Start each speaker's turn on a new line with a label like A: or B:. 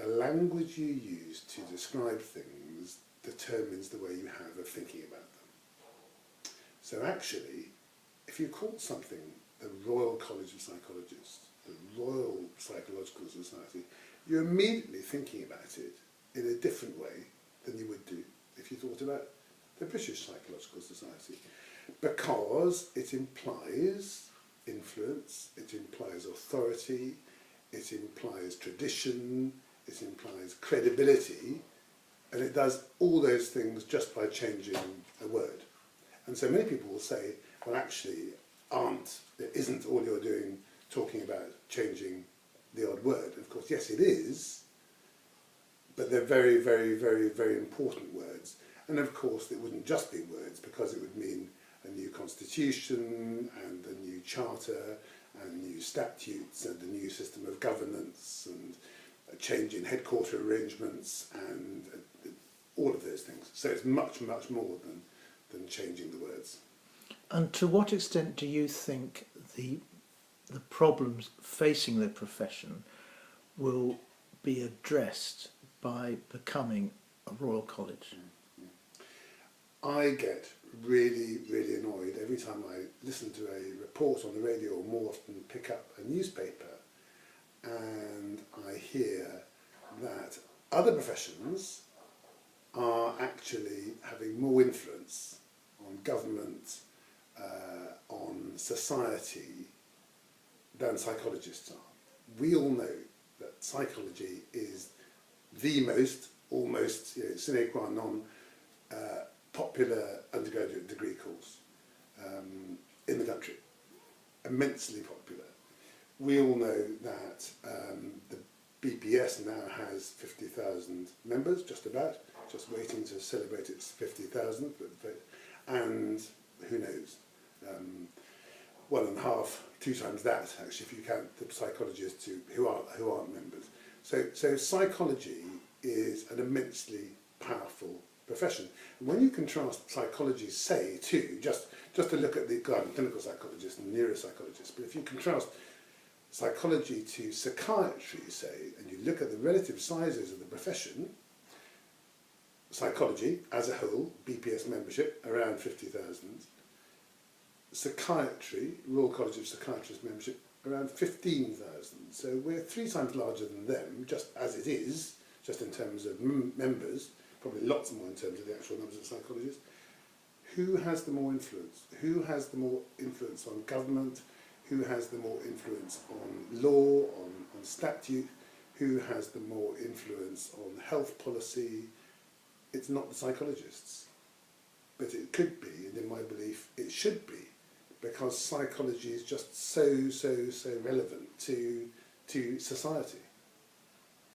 A: the language you use to describe things determines the way you have of thinking about them. So actually, if you call something the Royal College of Psychologists, the Royal Psychological Society, you're immediately thinking about it in a different way than you would do if you thought about the British Psychological Society, because it implies influence, it implies authority, it implies tradition, it implies credibility, and it does all those things just by changing a word. And so many people will say, well, actually, it isn't all you're doing talking about changing the odd word. Of course, yes, it is, but they're very, very, very, very important words. And of course, it wouldn't just be words, because it would mean a new constitution and a new charter and new statutes and a new system of governance and a change in headquarter arrangements and all of those things. So it's much, much more than changing the words.
B: And to what extent do you think the problems facing the profession will be addressed by becoming a Royal College?
A: I get really, really annoyed every time I listen to a report on the radio, or more often pick up a newspaper, and I hear that other professions are actually having more influence on government, on society, than psychologists are. We all know that psychology is the most, almost sine qua non, popular undergraduate degree course in the country. Immensely popular. We all know that the BPS now has 50,000 members, just waiting to celebrate its 50,000th, and who knows, 1.5, 2 times that, actually, if you count the psychologists who aren't members. So psychology is an immensely powerful profession. And when you contrast psychology, say, to just to look at the clinical psychologists and neuropsychologists, but if you contrast psychology to psychiatry, say, and you look at the relative sizes of the profession, psychology as a whole, BPS membership, around 50,000, psychiatry, Royal College of Psychiatrists membership, around 15,000. So we're 3 times larger than them, just as it is, just in terms of members, probably lots more in terms of the actual numbers of psychologists. Who has the more influence? Who has the more influence on government? Who has the more influence on law, on statute? Who has the more influence on health policy? It's not the psychologists. But it could be, and in my belief, it should be, because psychology is just so relevant to society.